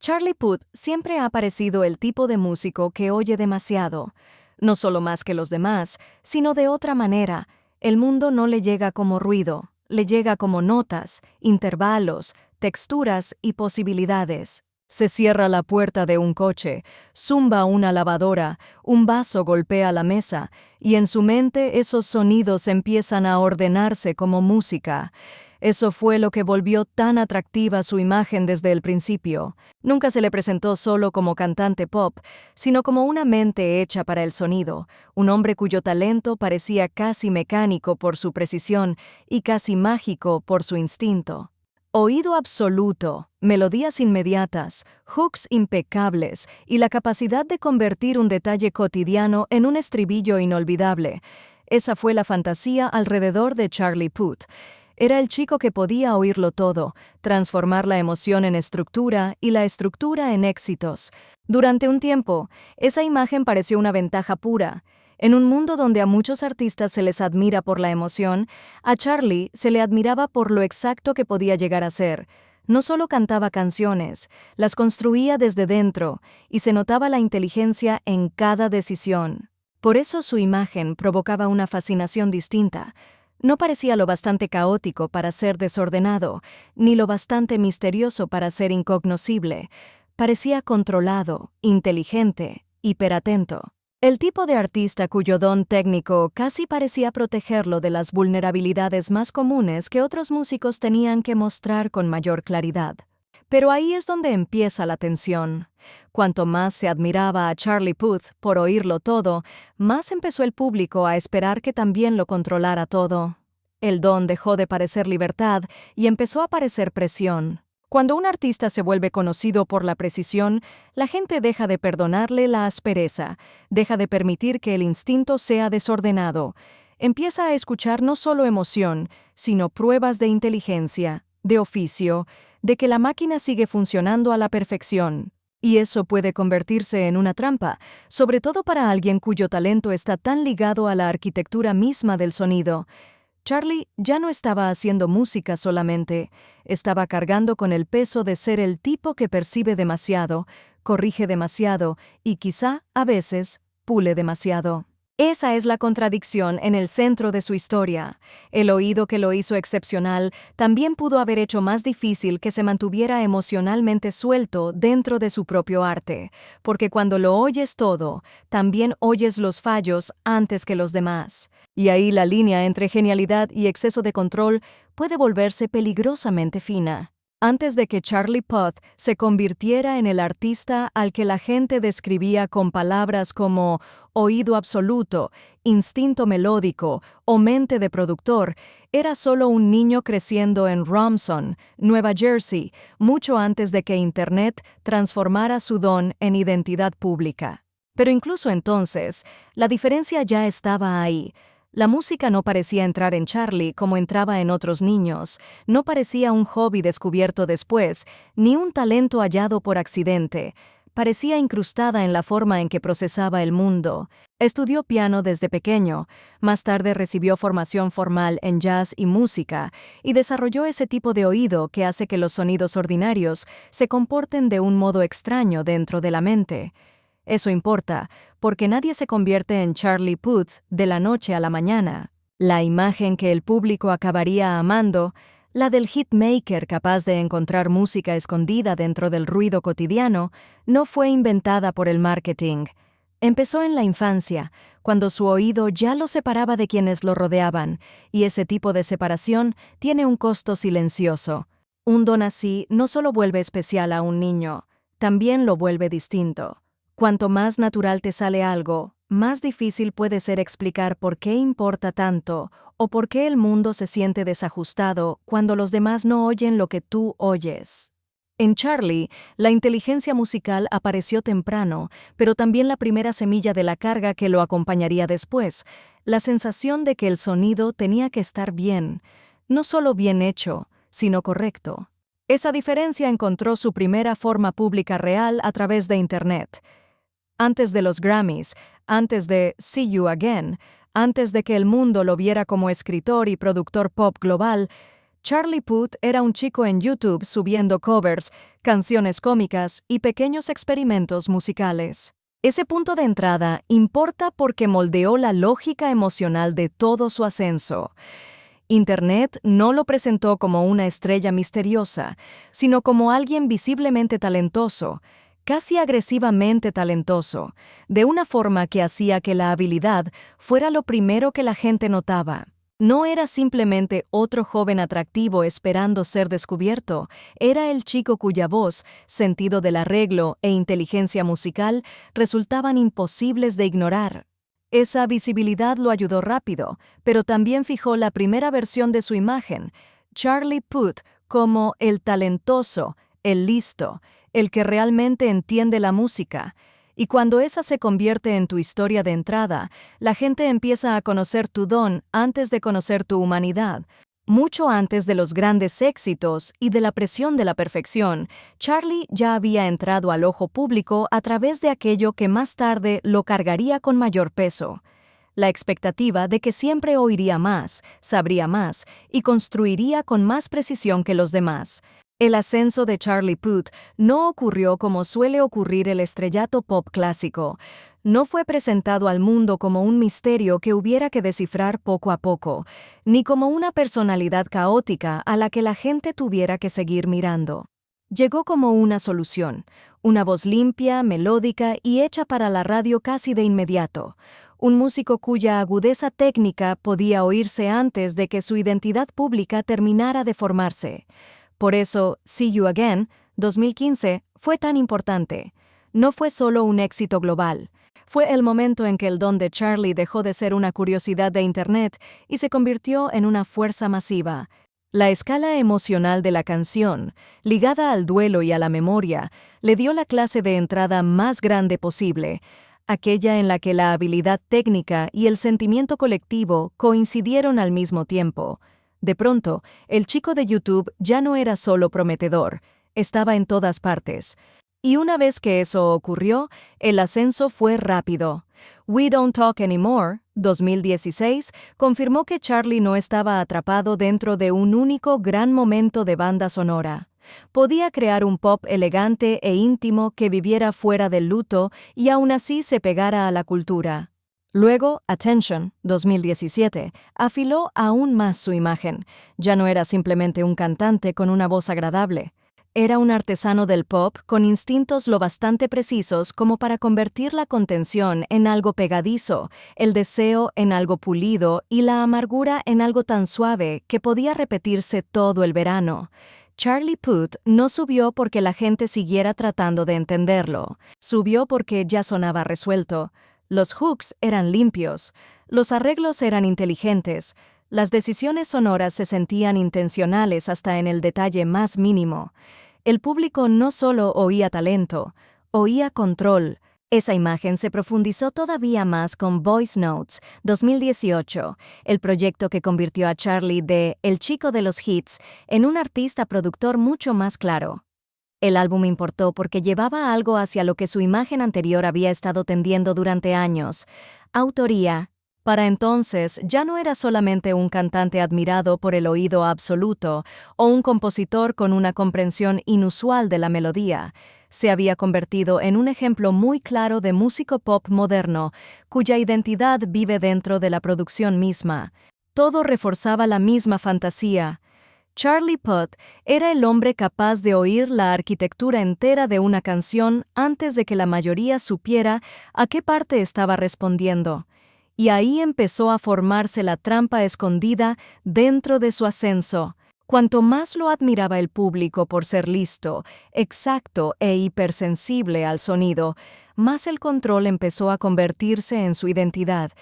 Charlie Puth siempre ha parecido el tipo de músico que oye demasiado. No solo más que los demás, sino de otra manera. El mundo no le llega como ruido, le llega como notas, intervalos, texturas y posibilidades. Se cierra la puerta de un coche, zumba una lavadora, un vaso golpea la mesa, y en su mente esos sonidos empiezan a ordenarse como música. Eso fue lo que volvió tan atractiva su imagen desde el principio. Nunca se le presentó solo como cantante pop, sino como una mente hecha para el sonido, un hombre cuyo talento parecía casi mecánico por su precisión y casi mágico por su instinto. Oído absoluto, melodías inmediatas, hooks impecables y la capacidad de convertir un detalle cotidiano en un estribillo inolvidable. Esa fue la fantasía alrededor de Charlie Puth. Era el chico que podía oírlo todo, transformar la emoción en estructura y la estructura en éxitos. Durante un tiempo, esa imagen pareció una ventaja pura. En un mundo donde a muchos artistas se les admira por la emoción, a Charlie se le admiraba por lo exacto que podía llegar a ser. No solo cantaba canciones, las construía desde dentro, y se notaba la inteligencia en cada decisión. Por eso su imagen provocaba una fascinación distinta. No parecía lo bastante caótico para ser desordenado, ni lo bastante misterioso para ser incognoscible. Parecía controlado, inteligente, hiperatento. El tipo de artista cuyo don técnico casi parecía protegerlo de las vulnerabilidades más comunes que otros músicos tenían que mostrar con mayor claridad. Pero ahí es donde empieza la tensión. Cuanto más se admiraba a Charlie Puth por oírlo todo, más empezó el público a esperar que también lo controlara todo. El don dejó de parecer libertad y empezó a parecer presión. Cuando un artista se vuelve conocido por la precisión, la gente deja de perdonarle la aspereza, deja de permitir que el instinto sea desordenado. Empieza a escuchar no solo emoción, sino pruebas de inteligencia, de oficio, de que la máquina sigue funcionando a la perfección. Y eso puede convertirse en una trampa, sobre todo para alguien cuyo talento está tan ligado a la arquitectura misma del sonido. Charlie ya no estaba haciendo música solamente, estaba cargando con el peso de ser el tipo que percibe demasiado, corrige demasiado y quizá, a veces, pule demasiado. Esa es la contradicción en el centro de su historia. El oído que lo hizo excepcional también pudo haber hecho más difícil que se mantuviera emocionalmente suelto dentro de su propio arte, porque cuando lo oyes todo, también oyes los fallos antes que los demás. Y ahí la línea entre genialidad y exceso de control puede volverse peligrosamente fina. Antes de que Charlie Puth se convirtiera en el artista al que la gente describía con palabras como oído absoluto, instinto melódico o mente de productor, era solo un niño creciendo en Romson, Nueva Jersey, mucho antes de que Internet transformara su don en identidad pública. Pero incluso entonces, la diferencia ya estaba ahí. La música no parecía entrar en Charlie como entraba en otros niños, no parecía un hobby descubierto después, ni un talento hallado por accidente. Parecía incrustada en la forma en que procesaba el mundo. Estudió piano desde pequeño, más tarde recibió formación formal en jazz y música, y desarrolló ese tipo de oído que hace que los sonidos ordinarios se comporten de un modo extraño dentro de la mente. Eso importa, porque nadie se convierte en Charlie Puth de la noche a la mañana. La imagen que el público acabaría amando, la del hitmaker capaz de encontrar música escondida dentro del ruido cotidiano, no fue inventada por el marketing. Empezó en la infancia, cuando su oído ya lo separaba de quienes lo rodeaban, y ese tipo de separación tiene un costo silencioso. Un don así no solo vuelve especial a un niño, también lo vuelve distinto. Cuanto más natural te sale algo, más difícil puede ser explicar por qué importa tanto o por qué el mundo se siente desajustado cuando los demás no oyen lo que tú oyes. En Charlie, la inteligencia musical apareció temprano, pero también la primera semilla de la carga que lo acompañaría después, la sensación de que el sonido tenía que estar bien, no solo bien hecho, sino correcto. Esa diferencia encontró su primera forma pública real a través de Internet. Antes de los Grammys, antes de See You Again, antes de que el mundo lo viera como escritor y productor pop global, Charlie Puth era un chico en YouTube subiendo covers, canciones cómicas y pequeños experimentos musicales. Ese punto de entrada importa porque moldeó la lógica emocional de todo su ascenso. Internet no lo presentó como una estrella misteriosa, sino como alguien visiblemente talentoso, casi agresivamente talentoso, de una forma que hacía que la habilidad fuera lo primero que la gente notaba. No era simplemente otro joven atractivo esperando ser descubierto, era el chico cuya voz, sentido del arreglo e inteligencia musical resultaban imposibles de ignorar. Esa visibilidad lo ayudó rápido, pero también fijó la primera versión de su imagen, Charlie Puth, como el talentoso, el listo, el que realmente entiende la música. Y cuando esa se convierte en tu historia de entrada, la gente empieza a conocer tu don antes de conocer tu humanidad. Mucho antes de los grandes éxitos y de la presión de la perfección, Charlie ya había entrado al ojo público a través de aquello que más tarde lo cargaría con mayor peso: la expectativa de que siempre oiría más, sabría más y construiría con más precisión que los demás. El ascenso de Charlie Puth no ocurrió como suele ocurrir el estrellato pop clásico. No fue presentado al mundo como un misterio que hubiera que descifrar poco a poco, ni como una personalidad caótica a la que la gente tuviera que seguir mirando. Llegó como una solución, una voz limpia, melódica y hecha para la radio casi de inmediato. Un músico cuya agudeza técnica podía oírse antes de que su identidad pública terminara de formarse. Por eso, See You Again, 2015, fue tan importante. No fue solo un éxito global. Fue el momento en que el don de Charlie dejó de ser una curiosidad de Internet y se convirtió en una fuerza masiva. La escala emocional de la canción, ligada al duelo y a la memoria, le dio la clase de entrada más grande posible, aquella en la que la habilidad técnica y el sentimiento colectivo coincidieron al mismo tiempo. De pronto, el chico de YouTube ya no era solo prometedor, estaba en todas partes. Y una vez que eso ocurrió, el ascenso fue rápido. We Don't Talk Anymore, 2016, confirmó que Charlie no estaba atrapado dentro de un único gran momento de banda sonora. Podía crear un pop elegante e íntimo que viviera fuera del luto y aún así se pegara a la cultura. Luego, Attention, 2017, afiló aún más su imagen. Ya no era simplemente un cantante con una voz agradable. Era un artesano del pop con instintos lo bastante precisos como para convertir la contención en algo pegadizo, el deseo en algo pulido y la amargura en algo tan suave que podía repetirse todo el verano. Charlie Puth no subió porque la gente siguiera tratando de entenderlo. Subió porque ya sonaba resuelto. Los hooks eran limpios, los arreglos eran inteligentes, las decisiones sonoras se sentían intencionales hasta en el detalle más mínimo. El público no solo oía talento, oía control. Esa imagen se profundizó todavía más con Voice Notes, 2018, el proyecto que convirtió a Charlie de el chico de los hits en un artista productor mucho más claro. El álbum importó porque llevaba algo hacia lo que su imagen anterior había estado tendiendo durante años: autoría. Para entonces ya no era solamente un cantante admirado por el oído absoluto o un compositor con una comprensión inusual de la melodía. Se había convertido en un ejemplo muy claro de músico pop moderno, cuya identidad vive dentro de la producción misma. Todo reforzaba la misma fantasía. Charlie Puth era el hombre capaz de oír la arquitectura entera de una canción antes de que la mayoría supiera a qué parte estaba respondiendo. Y ahí empezó a formarse la trampa escondida dentro de su ascenso. Cuanto más lo admiraba el público por ser listo, exacto e hipersensible al sonido, más el control empezó a convertirse en su identidad.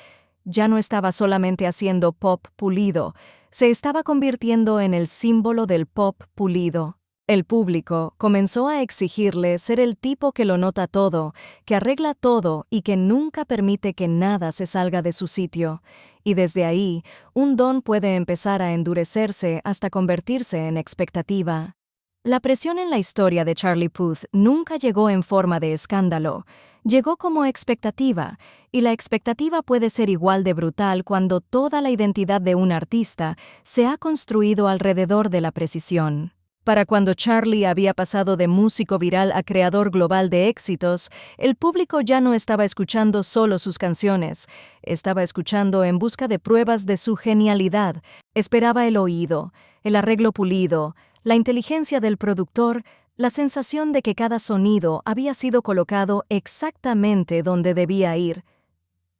Ya no estaba solamente haciendo pop pulido, se estaba convirtiendo en el símbolo del pop pulido. El público comenzó a exigirle ser el tipo que lo nota todo, que arregla todo y que nunca permite que nada se salga de su sitio. Y desde ahí, un don puede empezar a endurecerse hasta convertirse en expectativa. La presión en la historia de Charlie Puth nunca llegó en forma de escándalo, llegó como expectativa, y la expectativa puede ser igual de brutal cuando toda la identidad de un artista se ha construido alrededor de la precisión. Para cuando Charlie había pasado de músico viral a creador global de éxitos, el público ya no estaba escuchando solo sus canciones, estaba escuchando en busca de pruebas de su genialidad. Esperaba el oído, el arreglo pulido, la inteligencia del productor, la sensación de que cada sonido había sido colocado exactamente donde debía ir.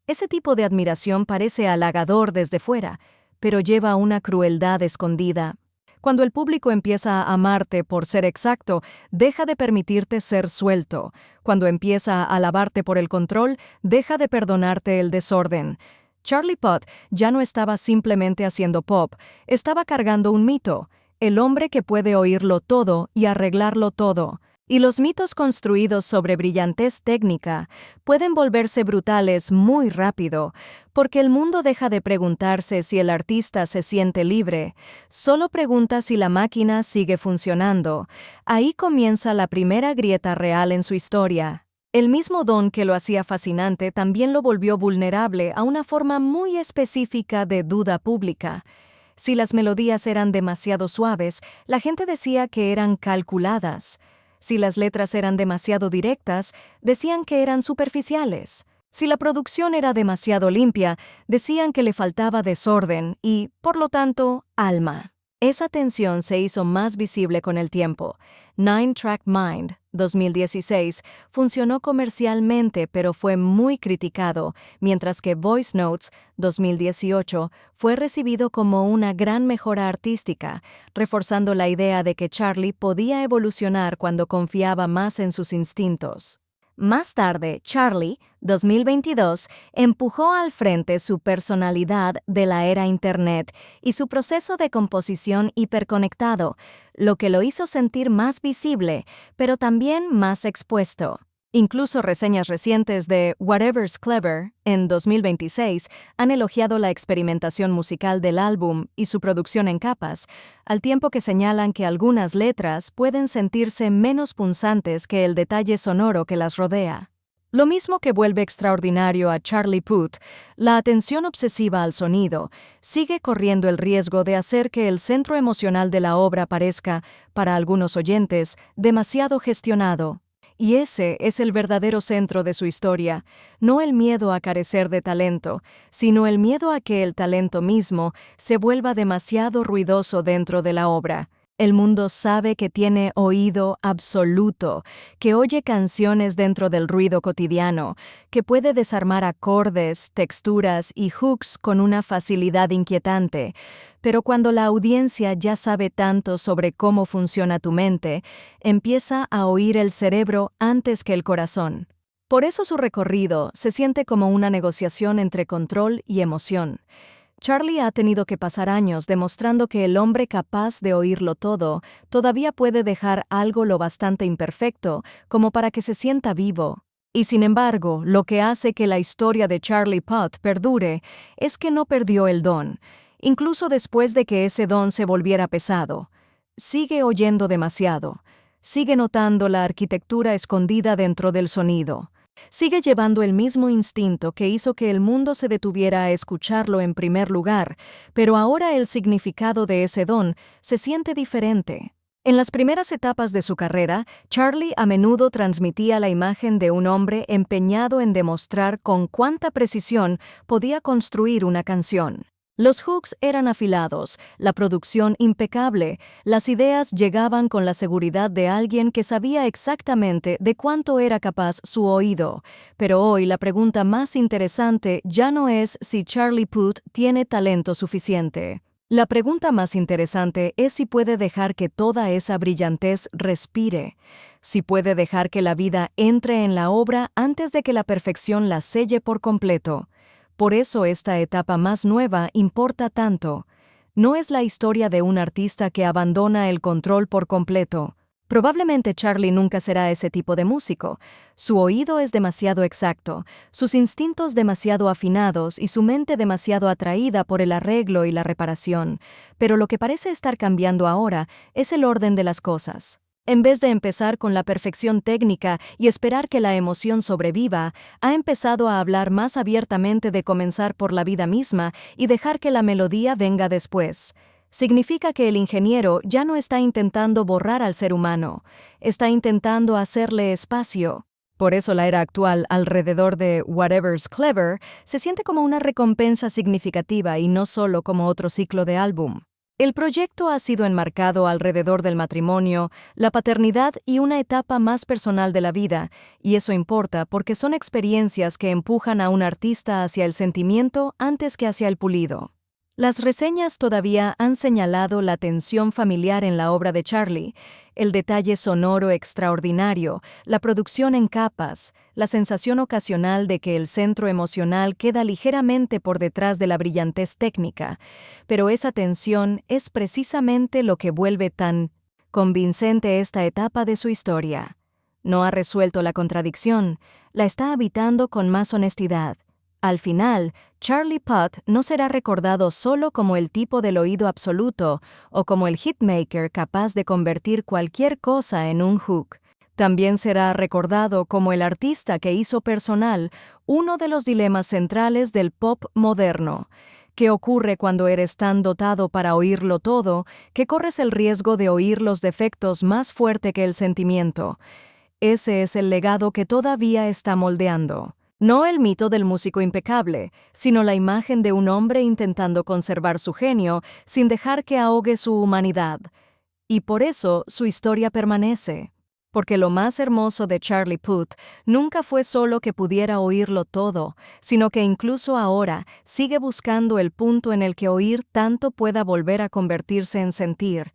Ese tipo de admiración parece halagador desde fuera, pero lleva una crueldad escondida. Cuando el público empieza a amarte por ser exacto, deja de permitirte ser suelto. Cuando empieza a alabarte por el control, deja de perdonarte el desorden. Charlie Puth ya no estaba simplemente haciendo pop, estaba cargando un mito, el hombre que puede oírlo todo y arreglarlo todo. Y los mitos construidos sobre brillantez técnica pueden volverse brutales muy rápido, porque el mundo deja de preguntarse si el artista se siente libre, solo pregunta si la máquina sigue funcionando. Ahí comienza la primera grieta real en su historia. El mismo don que lo hacía fascinante también lo volvió vulnerable a una forma muy específica de duda pública. Si las melodías eran demasiado suaves, la gente decía que eran calculadas. Si las letras eran demasiado directas, decían que eran superficiales. Si la producción era demasiado limpia, decían que le faltaba desorden y, por lo tanto, alma. Esa tensión se hizo más visible con el tiempo. Nine Track Mind, 2016, funcionó comercialmente pero fue muy criticado, mientras que Voice Notes, 2018, fue recibido como una gran mejora artística, reforzando la idea de que Charlie podía evolucionar cuando confiaba más en sus instintos. Más tarde, Charlie, 2022, empujó al frente su personalidad de la era Internet y su proceso de composición hiperconectado, lo que lo hizo sentir más visible, pero también más expuesto. Incluso reseñas recientes de Whatever's Clever, en 2026, han elogiado la experimentación musical del álbum y su producción en capas, al tiempo que señalan que algunas letras pueden sentirse menos punzantes que el detalle sonoro que las rodea. Lo mismo que vuelve extraordinario a Charlie Puth, la atención obsesiva al sonido sigue corriendo el riesgo de hacer que el centro emocional de la obra parezca, para algunos oyentes, demasiado gestionado. Y ese es el verdadero centro de su historia, no el miedo a carecer de talento, sino el miedo a que el talento mismo se vuelva demasiado ruidoso dentro de la obra. El mundo sabe que tiene oído absoluto, que oye canciones dentro del ruido cotidiano, que puede desarmar acordes, texturas y hooks con una facilidad inquietante. Pero cuando la audiencia ya sabe tanto sobre cómo funciona tu mente, empieza a oír el cerebro antes que el corazón. Por eso su recorrido se siente como una negociación entre control y emoción. Charlie ha tenido que pasar años demostrando que el hombre capaz de oírlo todo todavía puede dejar algo lo bastante imperfecto como para que se sienta vivo. Y sin embargo, lo que hace que la historia de Charlie Puth perdure es que no perdió el don, incluso después de que ese don se volviera pesado. Sigue oyendo demasiado, sigue notando la arquitectura escondida dentro del sonido. Sigue llevando el mismo instinto que hizo que el mundo se detuviera a escucharlo en primer lugar, pero ahora el significado de ese don se siente diferente. En las primeras etapas de su carrera, Charlie a menudo transmitía la imagen de un hombre empeñado en demostrar con cuánta precisión podía construir una canción. Los hooks eran afilados, la producción impecable, las ideas llegaban con la seguridad de alguien que sabía exactamente de cuánto era capaz su oído. Pero hoy la pregunta más interesante ya no es si Charlie Puth tiene talento suficiente. La pregunta más interesante es si puede dejar que toda esa brillantez respire, si puede dejar que la vida entre en la obra antes de que la perfección la selle por completo. Por eso esta etapa más nueva importa tanto. No es la historia de un artista que abandona el control por completo. Probablemente Charlie nunca será ese tipo de músico. Su oído es demasiado exacto, sus instintos demasiado afinados y su mente demasiado atraída por el arreglo y la reparación. Pero lo que parece estar cambiando ahora es el orden de las cosas. En vez de empezar con la perfección técnica y esperar que la emoción sobreviva, ha empezado a hablar más abiertamente de comenzar por la vida misma y dejar que la melodía venga después. Significa que el ingeniero ya no está intentando borrar al ser humano, está intentando hacerle espacio. Por eso la era actual alrededor de Whatever's Clever se siente como una recompensa significativa y no solo como otro ciclo de álbum. El proyecto ha sido enmarcado alrededor del matrimonio, la paternidad y una etapa más personal de la vida, y eso importa porque son experiencias que empujan a un artista hacia el sentimiento antes que hacia el pulido. Las reseñas todavía han señalado la tensión familiar en la obra de Charlie, el detalle sonoro extraordinario, la producción en capas, la sensación ocasional de que el centro emocional queda ligeramente por detrás de la brillantez técnica, pero esa tensión es precisamente lo que vuelve tan convincente esta etapa de su historia. No ha resuelto la contradicción, la está habitando con más honestidad. Al final, Charlie Puth no será recordado solo como el tipo del oído absoluto o como el hitmaker capaz de convertir cualquier cosa en un hook. También será recordado como el artista que hizo personal uno de los dilemas centrales del pop moderno. ¿Qué ocurre cuando eres tan dotado para oírlo todo que corres el riesgo de oír los defectos más fuerte que el sentimiento? Ese es el legado que todavía está moldeando. No el mito del músico impecable, sino la imagen de un hombre intentando conservar su genio sin dejar que ahogue su humanidad. Y por eso su historia permanece. Porque lo más hermoso de Charlie Puth nunca fue solo que pudiera oírlo todo, sino que incluso ahora sigue buscando el punto en el que oír tanto pueda volver a convertirse en sentir.